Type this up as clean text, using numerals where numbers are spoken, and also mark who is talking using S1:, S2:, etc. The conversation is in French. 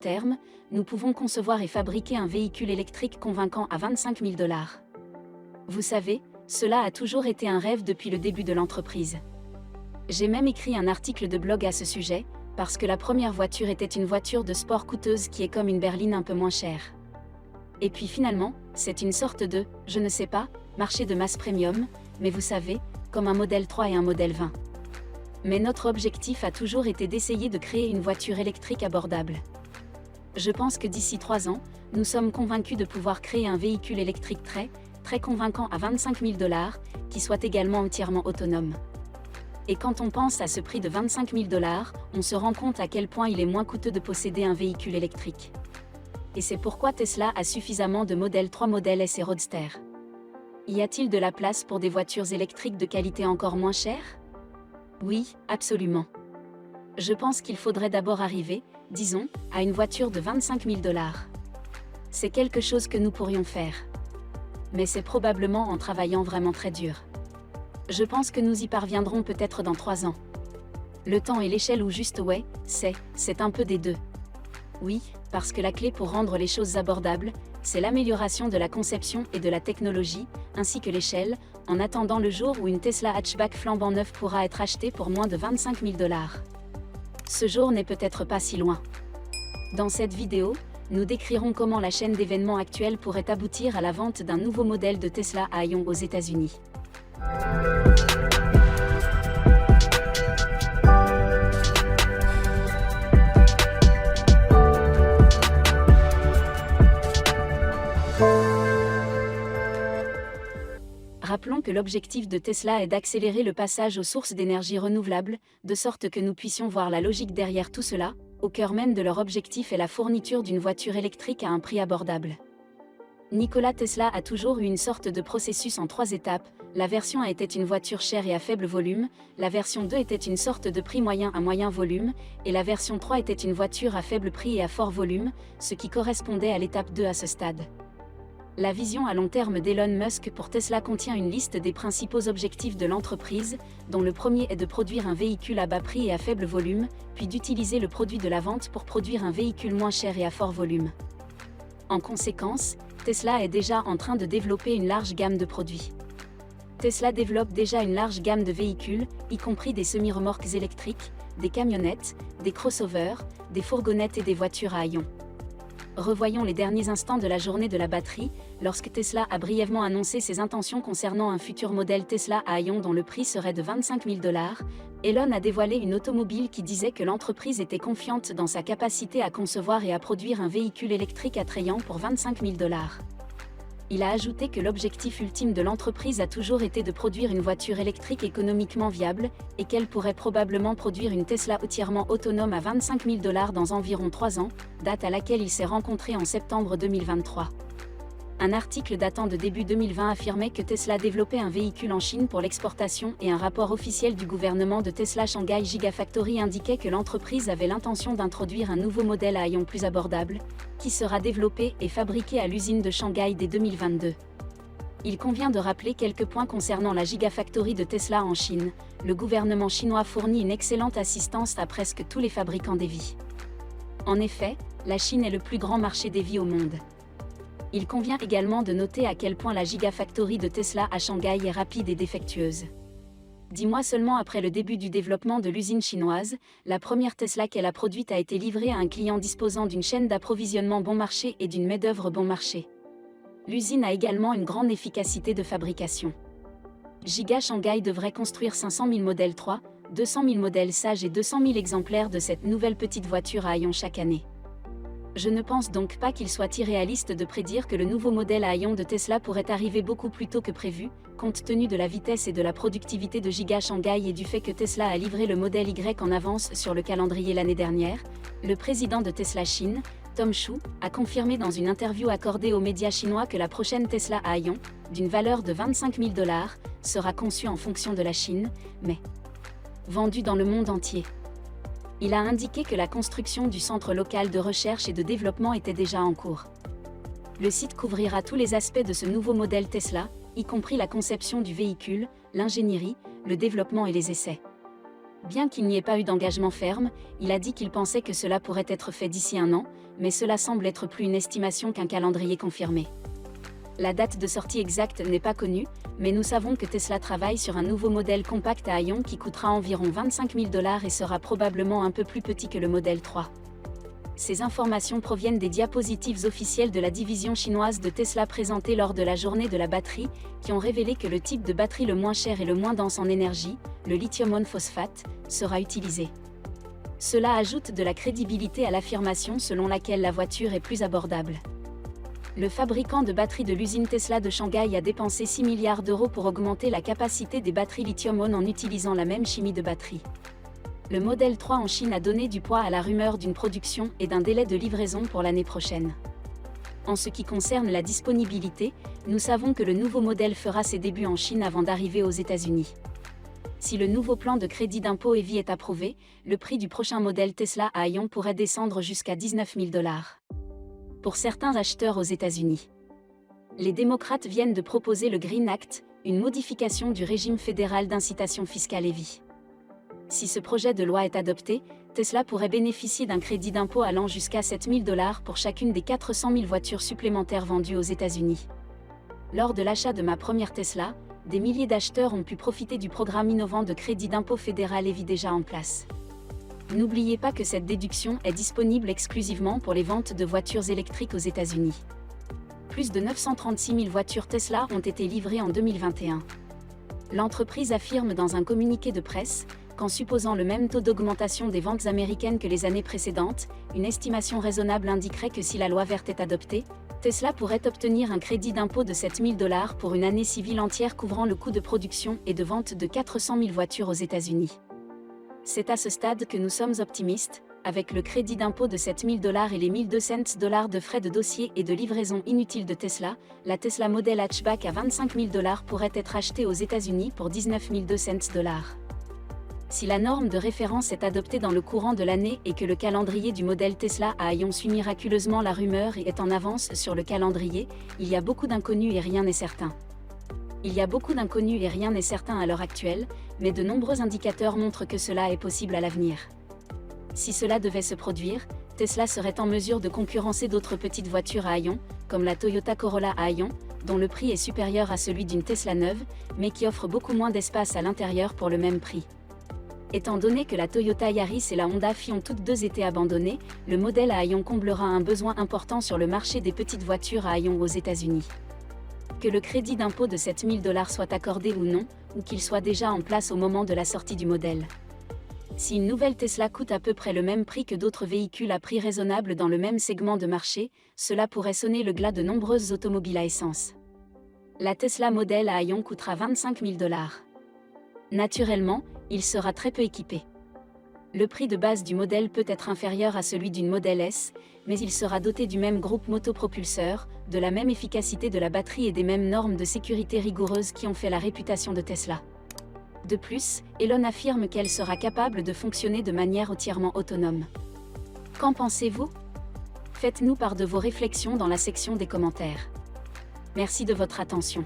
S1: terme, nous pouvons concevoir et fabriquer un véhicule électrique convaincant à 25 000 $. Vous savez, cela a toujours été un rêve depuis le début de l'entreprise. J'ai même écrit un article de blog à ce sujet, parce que la première voiture était une voiture de sport coûteuse qui est comme une berline un peu moins chère. Et puis finalement, c'est une sorte de, je ne sais pas, marché de masse premium, mais vous savez, comme un modèle 3 et un modèle 20. Mais notre objectif a toujours été d'essayer de créer une voiture électrique abordable. Je pense que d'ici 3 ans, nous sommes convaincus de pouvoir créer un véhicule électrique très convaincant à 25 000 $, qui soit également entièrement autonome. Et quand on pense à ce prix de 25 000 $, on se rend compte à quel point il est moins coûteux de posséder un véhicule électrique. Et c'est pourquoi Tesla a suffisamment de modèles 3, modèles S et Roadster. Y a-t-il de la place pour des voitures électriques de qualité encore moins chère? Oui, absolument. Je pense qu'il faudrait d'abord arriver, disons, à une voiture de 25 000 $. C'est quelque chose que nous pourrions faire. Mais c'est probablement en travaillant vraiment très dur. Je pense que nous y parviendrons peut-être dans 3 ans. Le temps et l'échelle ou juste ouais, c'est un peu des deux. Oui, parce que la clé pour rendre les choses abordables, c'est l'amélioration de la conception et de la technologie, ainsi que l'échelle, en attendant le jour où une Tesla hatchback flambant neuve pourra être achetée pour moins de 25 000 $. Ce jour n'est peut-être pas si loin. Dans cette vidéo, nous décrirons comment la chaîne d'événements actuelle pourrait aboutir à la vente d'un nouveau modèle de Tesla à ion aux États-Unis. Rappelons que l'objectif de Tesla est d'accélérer le passage aux sources d'énergie renouvelables, de sorte que nous puissions voir la logique derrière tout cela. Au cœur même de leur objectif est la fourniture d'une voiture électrique à un prix abordable. Nikola Tesla a toujours eu une sorte de processus en 3 étapes. La version 1 était une voiture chère et à faible volume, la version 2 était une sorte de prix moyen à moyen volume, et la version 3 était une voiture à faible prix et à fort volume, ce qui correspondait à l'étape 2 à ce stade. La vision à long terme d'Elon Musk pour Tesla contient une liste des principaux objectifs de l'entreprise, dont le premier est de produire un véhicule à bas prix et à faible volume, puis d'utiliser le produit de la vente pour produire un véhicule moins cher et à fort volume. En conséquence, Tesla est déjà en train de développer une large gamme de produits. Tesla développe déjà une large gamme de véhicules, y compris des semi-remorques électriques, des camionnettes, des crossovers, des fourgonnettes et des voitures à ion. Revoyons les derniers instants de la journée de la batterie, lorsque Tesla a brièvement annoncé ses intentions concernant un futur modèle Tesla à ion dont le prix serait de 25 000 $. Elon a dévoilé une automobile qui disait que l'entreprise était confiante dans sa capacité à concevoir et à produire un véhicule électrique attrayant pour 25 000 $. Il a ajouté que l'objectif ultime de l'entreprise a toujours été de produire une voiture électrique économiquement viable, et qu'elle pourrait probablement produire une Tesla entièrement autonome à 25 000 $ dans environ 3 ans, date à laquelle il s'est rencontré en septembre 2023. Un article datant de début 2020 affirmait que Tesla développait un véhicule en Chine pour l'exportation et un rapport officiel du gouvernement de Tesla Shanghai Gigafactory indiquait que l'entreprise avait l'intention d'introduire un nouveau modèle à ion plus abordable, qui sera développé et fabriqué à l'usine de Shanghai dès 2022. Il convient de rappeler quelques points concernant la Gigafactory de Tesla en Chine. Le gouvernement chinois fournit une excellente assistance à presque tous les fabricants d'EV. En effet, la Chine est le plus grand marché d'EV au monde. Il convient également de noter à quel point la Gigafactory de Tesla à Shanghai est rapide et défectueuse. 10 mois seulement après le début du développement de l'usine chinoise, la première Tesla qu'elle a produite a été livrée à un client disposant d'une chaîne d'approvisionnement bon marché et d'une main-d'œuvre bon marché. L'usine a également une grande efficacité de fabrication. Giga Shanghai devrait construire 500 000 modèles 3, 200 000 modèles Sage et 200 000 exemplaires de cette nouvelle petite voiture à ion chaque année. Je ne pense donc pas qu'il soit irréaliste de prédire que le nouveau modèle à ion de Tesla pourrait arriver beaucoup plus tôt que prévu, compte tenu de la vitesse et de la productivité de Giga Shanghai et du fait que Tesla a livré le modèle Y en avance sur le calendrier l'année dernière. Le président de Tesla Chine, Tom Zhu, a confirmé dans une interview accordée aux médias chinois que la prochaine Tesla à ion, d'une valeur de 25 000 $, sera conçue en fonction de la Chine, mais vendue dans le monde entier. Il a indiqué que la construction du centre local de recherche et de développement était déjà en cours. Le site couvrira tous les aspects de ce nouveau modèle Tesla, y compris la conception du véhicule, l'ingénierie, le développement et les essais. Bien qu'il n'y ait pas eu d'engagement ferme, il a dit qu'il pensait que cela pourrait être fait d'ici 1 an, mais cela semble être plus une estimation qu'un calendrier confirmé. La date de sortie exacte n'est pas connue, mais nous savons que Tesla travaille sur un nouveau modèle compact à ion qui coûtera environ 25 000 $ et sera probablement un peu plus petit que le modèle 3. Ces informations proviennent des diapositives officielles de la division chinoise de Tesla présentées lors de la journée de la batterie, qui ont révélé que le type de batterie le moins cher et le moins dense en énergie, le lithium phosphate, sera utilisé. Cela ajoute de la crédibilité à l'affirmation selon laquelle la voiture est plus abordable. Le fabricant de batteries de l'usine Tesla de Shanghai a dépensé 6 milliards € pour augmenter la capacité des batteries lithium-ion en utilisant la même chimie de batterie. Le modèle 3 en Chine a donné du poids à la rumeur d'une production et d'un délai de livraison pour l'année prochaine. En ce qui concerne la disponibilité, nous savons que le nouveau modèle fera ses débuts en Chine avant d'arriver aux États-Unis. Si le nouveau plan de crédit d'impôt EV est approuvé, le prix du prochain modèle Tesla à ion pourrait descendre jusqu'à 19 000 $. Pour certains acheteurs aux États-Unis. Les démocrates viennent de proposer le Green Act, une modification du régime fédéral d'incitation fiscale EV. Si ce projet de loi est adopté, Tesla pourrait bénéficier d'un crédit d'impôt allant jusqu'à 7 000 $ pour chacune des 400 000 voitures supplémentaires vendues aux États-Unis. Lors de l'achat de ma première Tesla, des milliers d'acheteurs ont pu profiter du programme innovant de crédit d'impôt fédéral EV déjà en place. N'oubliez pas que cette déduction est disponible exclusivement pour les ventes de voitures électriques aux États-Unis. Plus de 936 000 voitures Tesla ont été livrées en 2021. L'entreprise affirme dans un communiqué de presse qu'en supposant le même taux d'augmentation des ventes américaines que les années précédentes, une estimation raisonnable indiquerait que si la loi verte est adoptée, Tesla pourrait obtenir un crédit d'impôt de 7 000 $ pour une année civile entière couvrant le coût de production et de vente de 400 000 voitures aux États-Unis. C'est à ce stade que nous sommes optimistes, avec le crédit d'impôt de 7 000 $ et les 1 200 $ de frais de dossier et de livraison inutiles de Tesla, la Tesla Model Hatchback à 25 000 $ pourrait être achetée aux États-Unis pour 19 200 $. Si la norme de référence est adoptée dans le courant de l'année et que le calendrier du modèle Tesla à ion suit miraculeusement la rumeur et est en avance sur le calendrier, il y a beaucoup d'inconnus et rien n'est certain. Il y a beaucoup d'inconnus et rien n'est certain à l'heure actuelle, mais de nombreux indicateurs montrent que cela est possible à l'avenir. Si cela devait se produire, Tesla serait en mesure de concurrencer d'autres petites voitures à ion, comme la Toyota Corolla à ion, dont le prix est supérieur à celui d'une Tesla neuve, mais qui offre beaucoup moins d'espace à l'intérieur pour le même prix. Étant donné que la Toyota Yaris et la Honda Fi ont toutes deux été abandonnées, le modèle à ion comblera un besoin important sur le marché des petites voitures à ion aux États-Unis. Que le crédit d'impôt de 7 000 $ soit accordé ou non, ou qu'il soit déjà en place au moment de la sortie du modèle. Si une nouvelle Tesla coûte à peu près le même prix que d'autres véhicules à prix raisonnable dans le même segment de marché, cela pourrait sonner le glas de nombreuses automobiles à essence. La Tesla Model à ion coûtera 25 000 $. Naturellement, il sera très peu équipé. Le prix de base du modèle peut être inférieur à celui d'une Model S, mais il sera doté du même groupe motopropulseur, de la même efficacité de la batterie et des mêmes normes de sécurité rigoureuses qui ont fait la réputation de Tesla. De plus, Elon affirme qu'elle sera capable de fonctionner de manière entièrement autonome. Qu'en pensez-vous ? Faites-nous part de vos réflexions dans la section des commentaires. Merci de votre attention.